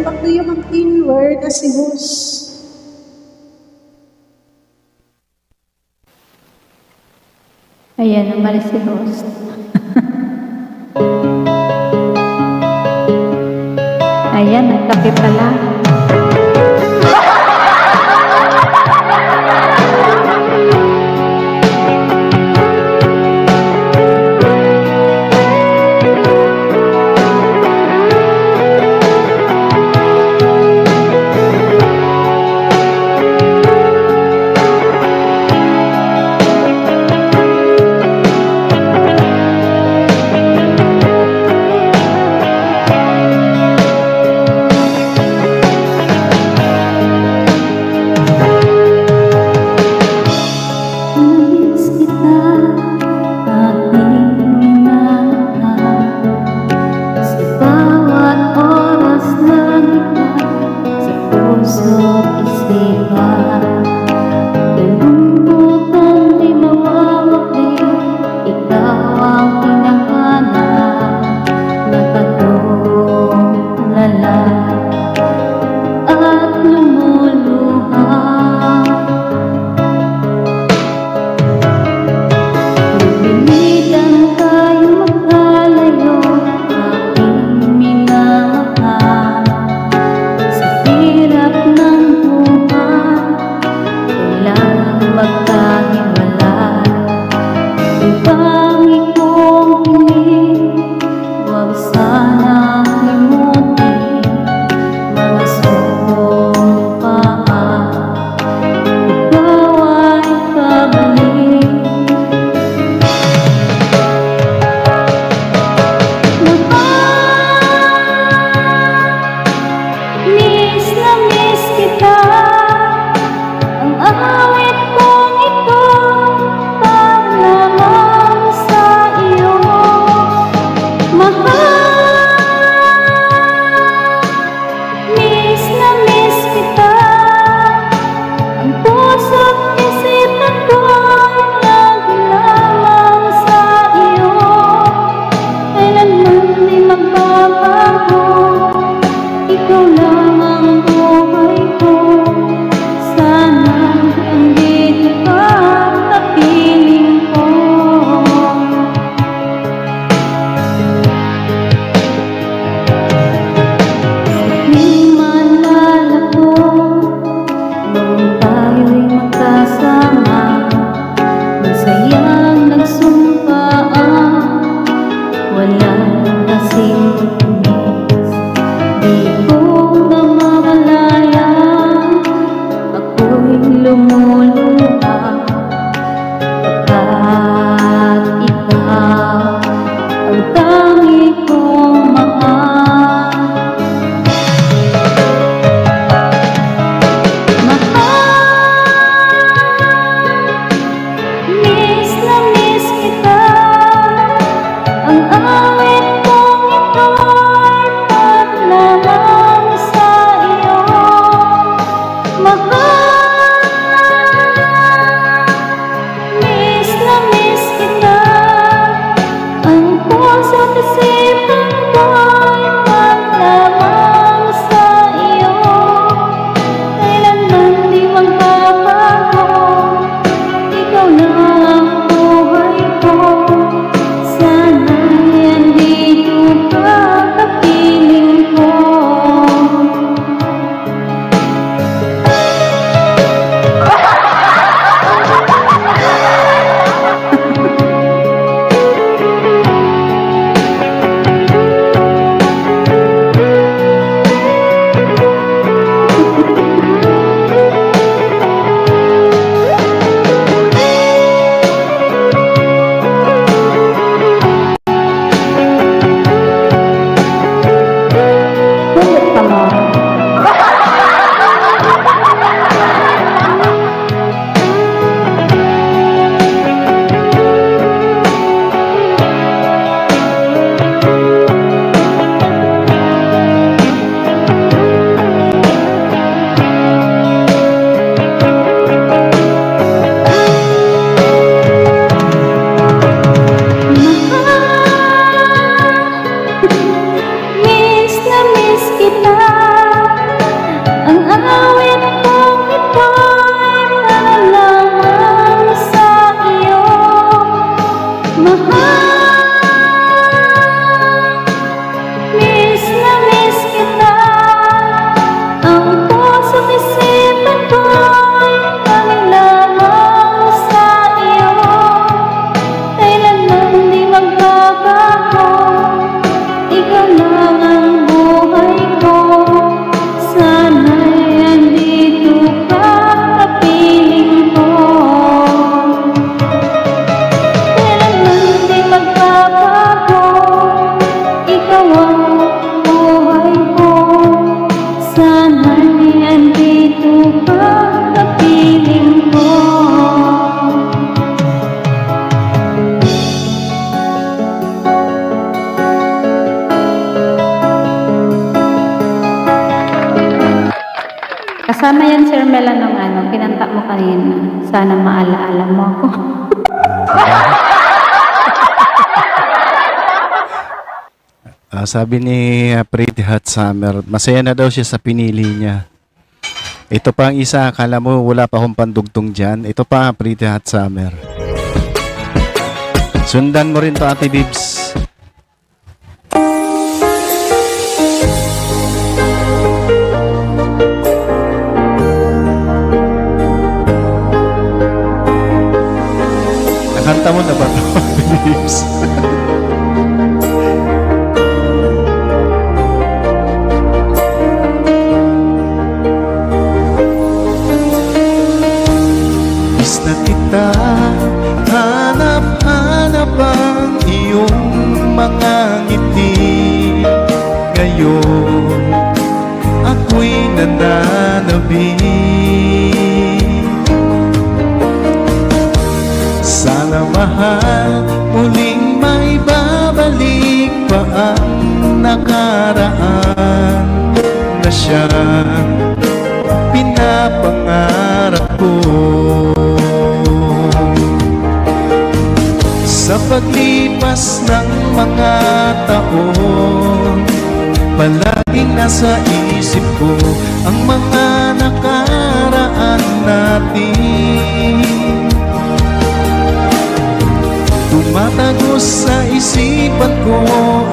pagtuyo ng inward as si host. Ayan, umalis si host. Ayan, nagkape pala. Walang kasing tumis, di ko Sana'y andito ka kapiling ko. Kasama yan, Sir Mela, nung kinanta mo kanina. Sana maalaala mo ako. Sabi ni Pretty Hot Summer, masaya na daw siya sa pinili niya. Ito pa ang isa, akala mo wala pa akong pandugtong dyan. Ito pa, Pretty Hot Summer. Sundan mo rin to, Ate Bibs. Nakanta mo na ba to, Ate Bibs? Na kita, hanap-hanap ang iyong mga ngiti. Ngayon, ako'y nananabik. Sana mahal, muling may babalik pa ang nakaraan na siyang pinapangarap ko. Sa paglipas ng mga taon, palaging nasa isip ko ang mga nakaraan natin. Tumatagos sa isipan ko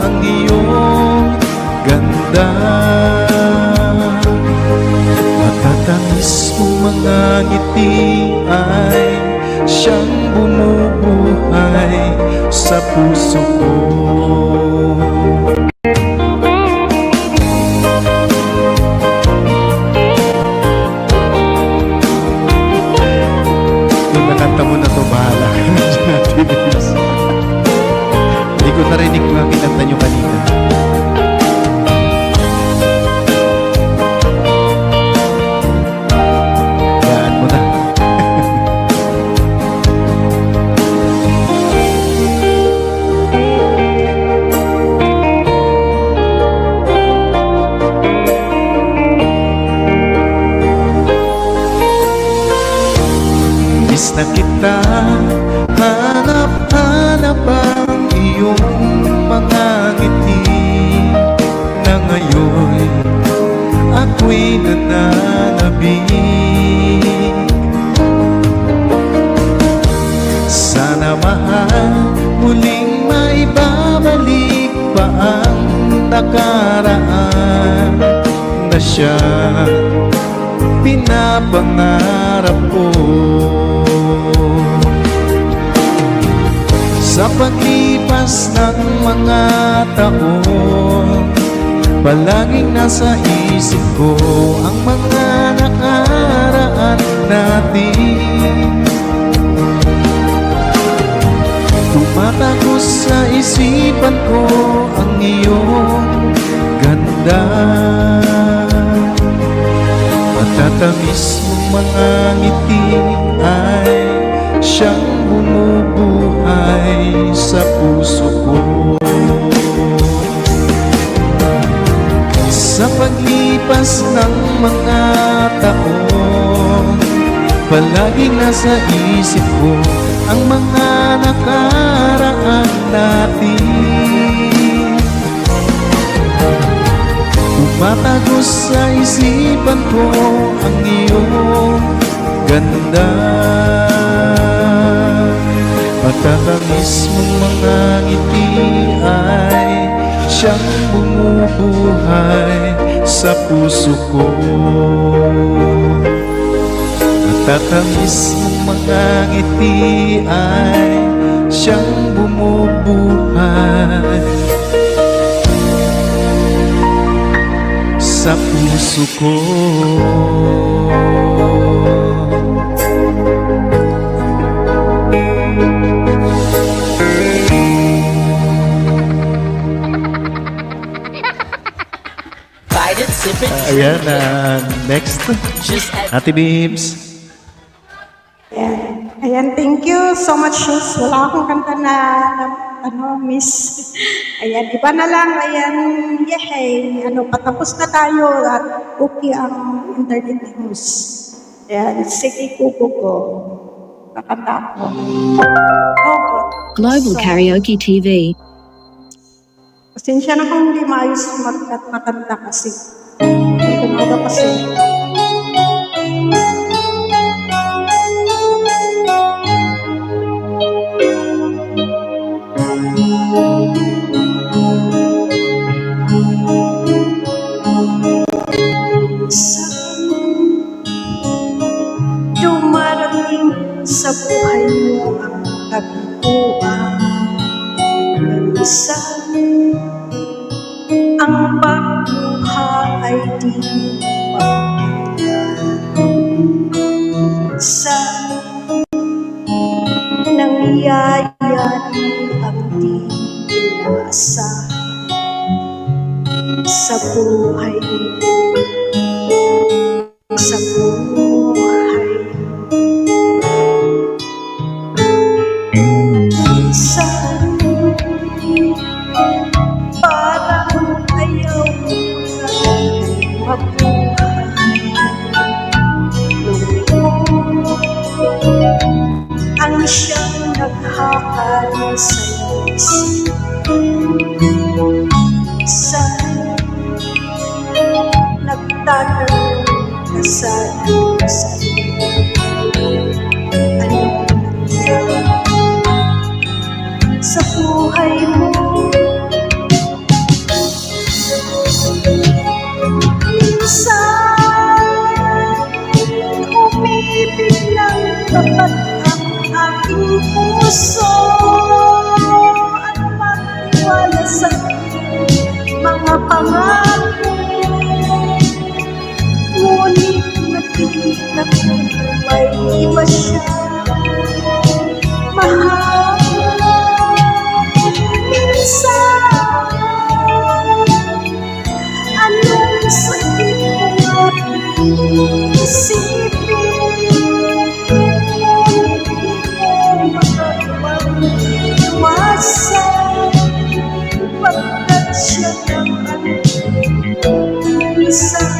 ang iyong ganda. Matatamis mong mga ngiti ay siyang bumubuhay sa puso ko. Kung nakanta mo na to, bahala ka na dyan, Ate Bibs. Hindi ko narinig mga kinanta nyo kanina. Gaan mo na. Miss na kita, hanap-hanap ang iyong mga ngiti. Na ngayon, ako'y nananabik. Sana mahal, muling may babalik pa ang nakaraan na siya pinapangarap ko. Sa paglipas ng mga taon, palaging nasa isip ko ang mga nakaraan natin. Tumatagos sa isipan ko ang iyong ganda. Matatamis mong mga ngiti ay siyang bumubuhay sa puso ko. Sa paglipas ng mga taon, palaging nasa isip ko ang mga nakaraan natin. Tumatagos sa isipan ko ang iyong ganda. Matatamis mong mga ngiti ay siyang bumubuhay sa puso ko. Matatamis mong mga ngiti ay siyang bumubuhay sa puso ko. Ayan, next. Ate Bibs. Ayan, thank you so much, Sus. Wala akong kanta na miss. Ayan, iba na lang. Ayan, yehey. Patapos na tayo at okay ang internet news. Ayan, sige, kuko ko. Kakanta ko. Global Karaoke TV. Pasensya na kung hindi maayos makanta kasi. Hindi ko na kasi. Dumarating sa buhay mo ang kagutuan. Minsan, ang pagluha ay di minsan, nangyayari ang di inaasahan sa buhay mo. Sa buhay minsan parang ayaw mo na mabuhay. Ang siyang naghahal sa'yo minsan nagtatanong ka sa'yo anong nangyari sa buhay mo. Minsan umibig ng tapat ang aking puso at magtiwala sa mga pangako. Ngunit nakita ko may iba siya. Mahal, minsan anong sakit mo at isipin, ngunit di mo magagawang iwasan, pagkat siya naman minsan.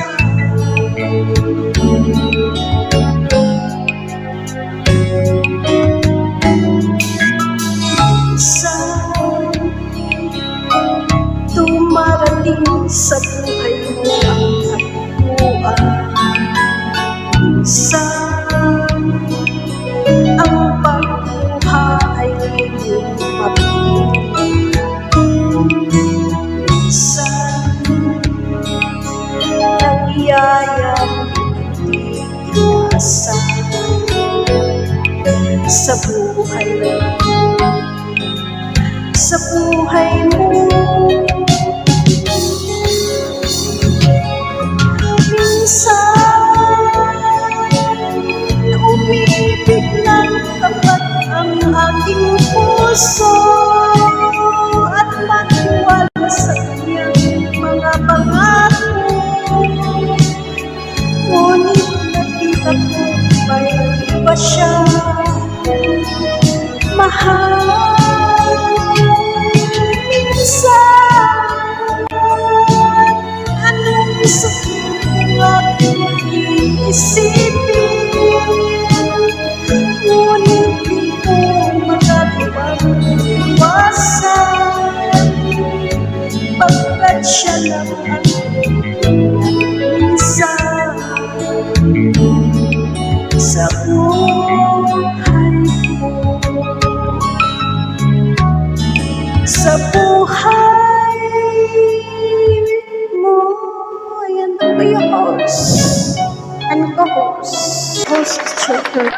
Dumarating sa buhay mo ang kagutuan. Minsan, ang pagluha ay di mapigil. Minsan, nangyayari hindi inaasahan sa buhay mo. Sa buhay mo. Minsan umibig ng tapat ang aking puso at magtiwala sa kanyang mga pangako. Ngunit nakita ko may iba siya. Mahal, minsan anong sakit ng aking iisipin, ngunit di ko magagawang iwasan, pagkat siya lang ang minsan sa buhay mo. Sa buhay mo. Ayan na ba yung host? Ano ka host? Host checker.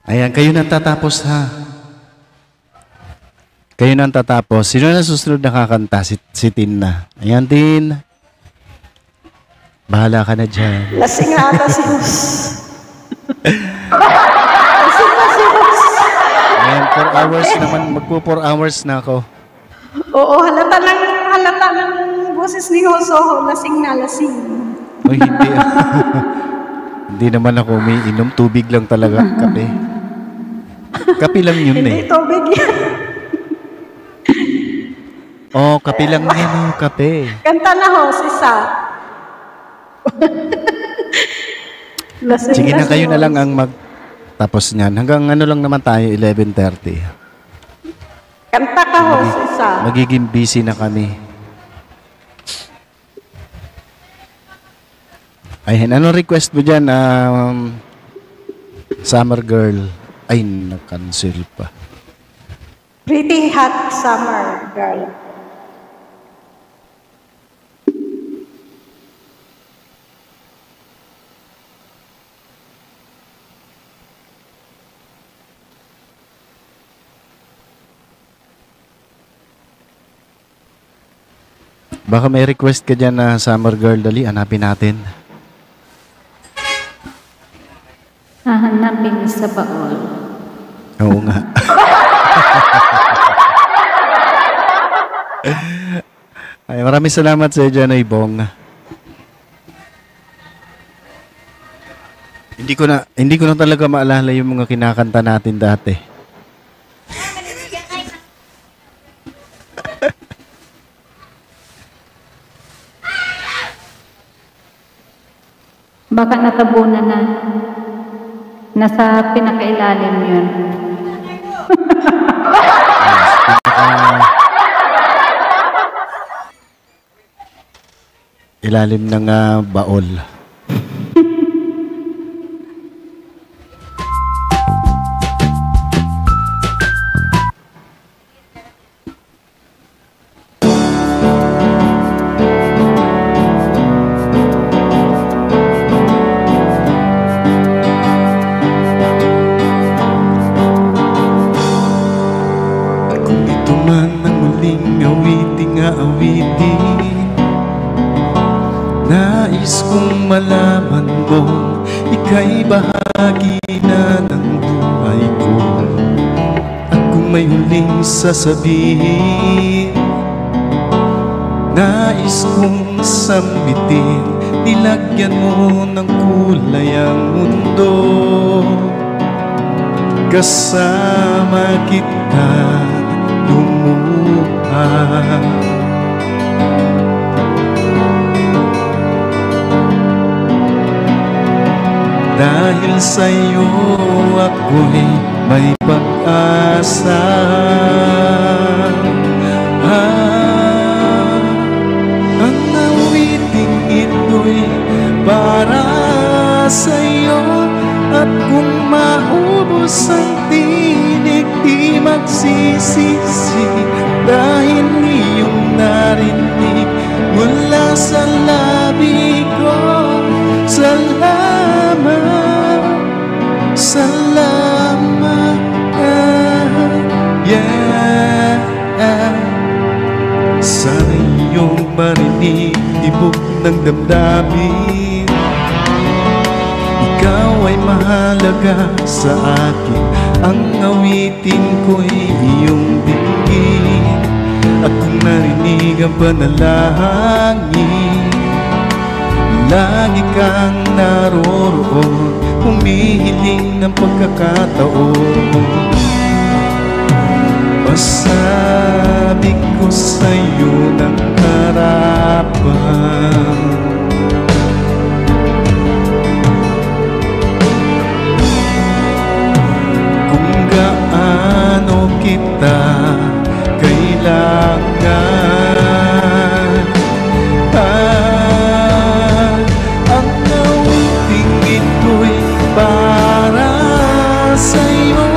Ayan, kayo nang tatapos ha. Kayo nang tatapos. Sino na susunod na kakanta? Si Tin na. Ayan, Tin. Bahala ka na dyan. Lasing ata si host. Lasing na si host. Ayan, 4 hours naman. Magpo 4 hours na ako. Oo, halata ng boses ni Hoso, lasing na lasing. Ay, hindi. Hindi naman ako umiinom. Tubig lang talaga. Kape. Kape lang yun Hindi eh. tubig yan. Oh, kape lang yan. Oh, kape. Kanta na Hos, isa. Lasing, Sige na, lasing, kayo na lang Hos. ang magtapos niyan. Hanggang ano lang naman tayo, 11:30. Kanta ka Hos, isa. Magiging busy na kami. Ayun, anong request mo dyan? Summer Girl. Ay, na-cancel pa. Pretty Hot Summer Girl. Baka may request ka dyan na Summer Girl. Dali, hanapin natin. Hahanapin sa baol. Oo nga. Ay, maraming salamat sa iyo dyan, Bong. Hindi ko na talaga maalala yung mga kinakanta natin dati. Baka natabunan na. Nasa pinakailalim yun. Ilalim ng baol. Kung ito man ang muling awiting nais kong malaman mo, ika'y bahagi na ng buhay ko. At kung may huling sasabihin, nais kong sambitin, nilagyan mo ng kulay ang mundo. Kasama kita lumuha. Dahil sa'yo ako'y may pag-asa. Ang awiting ito'y para sa'yo. At kung maubos ang tinig, di magsisisi. Dahil iyong narinig mula sa labi ko. Salamat, salamat, yeah. Sana iyong marinig, tibok ng damdamin. Ikaw ay mahalaga sa akin, ang awitin ko'y iyong dinggin. At kung narinig ang panalangin, lagi kang naroroon, humihiling ng pagkakataon. Masabi ko sa'yo ng harapan, kung gaano kita kailangan. Para sa'yo,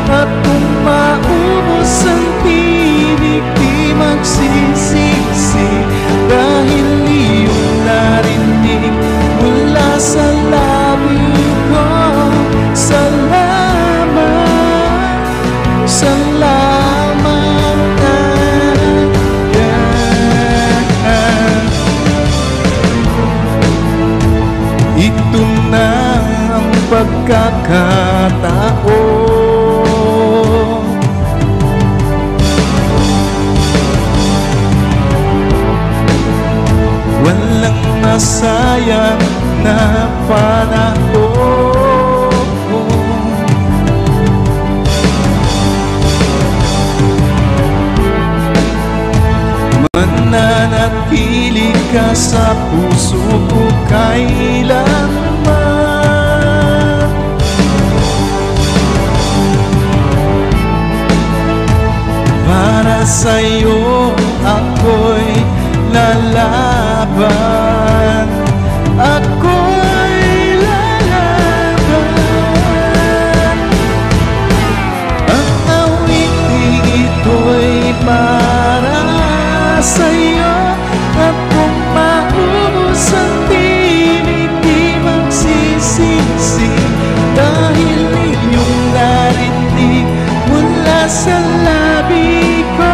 at kung maubos ang tinig, di magsisisi. Dahil iyong narinig mula sa labi ko. Salamat, salamat, yeah. Ito na pagkakataon, sayang na panahon. Mananatili ka sa puso ko kailanman. Para sa'yo ako'y lalaban. Ako'y lalaban. Ang awiting ito'y para sa'yo. At kung maubos ang tinig, di magsisisi. Dahil inyong narinig mula sa labi ko.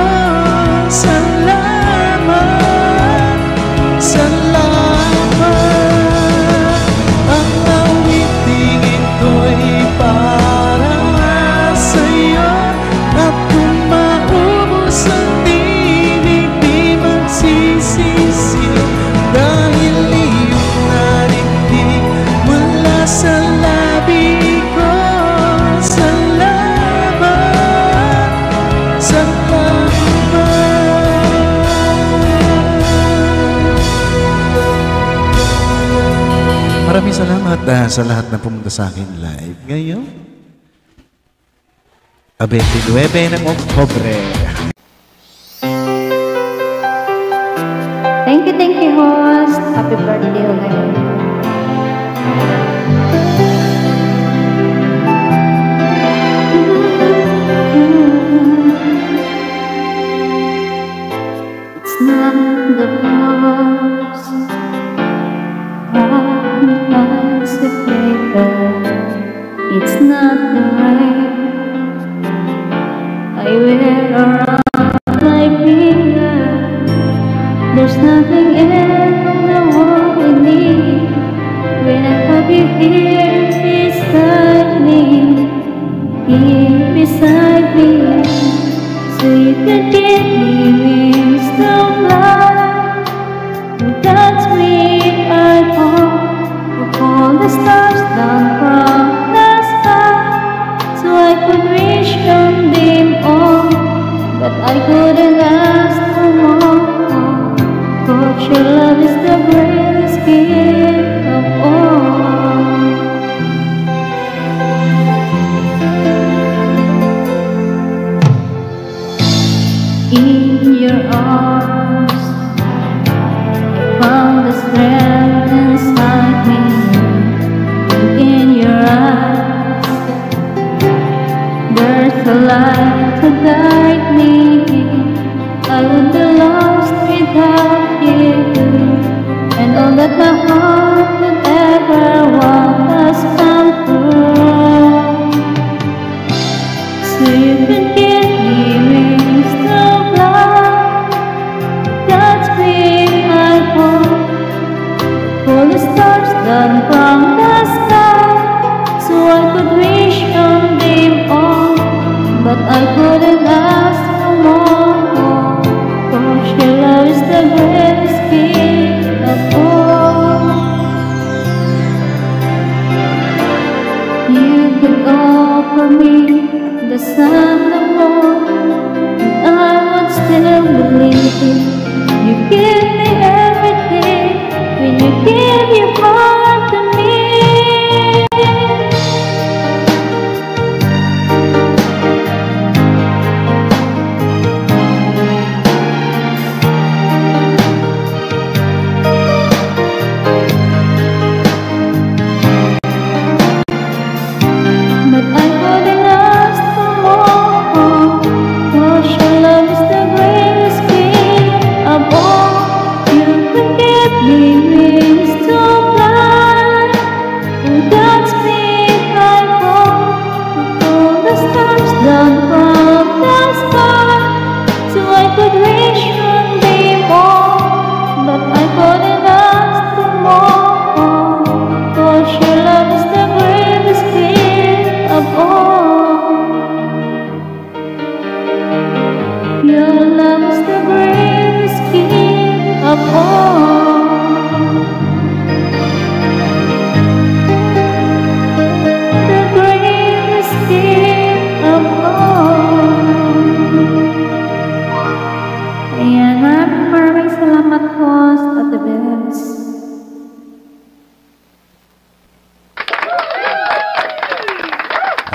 Salamat, salamat. Ang awiting ito'y para sa'yo. At kung maubos ang tinig, di magsisisi. Dahil iyong narinig mula sa labi ko. Salamat, salamat. Maraming salamat sa lahat na pumunta sa akin live ngayon. 29 ng Oktubre. Thank you, host. Happy birthday ulit. It's not the flowers on the paper. It's not the rain I wear around my finger. There's nothing in the world we need when I have you here beside me, so you can give me wings to fly. That's me, I hope, to pull the stars down from the sky, so I could wish on them all, but I couldn't ask for more. Cause your love is the greatest gift of all. In your arms, I found the strength inside me. In your eyes, there's a light to guide me. I would be lost without you, and all that my heart would ever want has come true. So you can give me wings to fly. That's me, I hope. Pull the stars down from the sky, so I could wish on them all, but I couldn't ask for more. Cause your love is the greatest gift of all. You could offer me the sun, the moon, and I would still believe. You give me everything when you give your heart to me. But I couldn't ask for more. Cause your love is the greatest gift of all. You could give me wings to fly.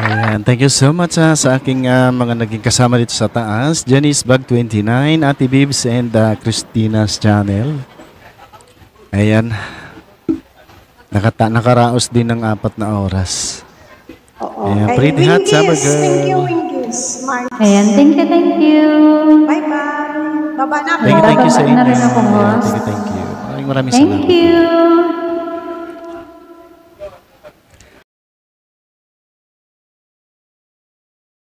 Ayan, thank you so much sa aking mga naging kasama dito sa taas. Janice Bag 29, Ate Bibs, and Christina's channel. Ayan. Nakaraos din ng 4 na oras. Oo. Ayan, Kay pretty hot summer Wingis. girl. Thank you, Wingis. Mars. Ayan, thank you, thank you. Bye-bye. Baba na po. Thank you sa Bababa na inyo. rin ako, Ayan, host. thank you. Maraming Thank salamat. you.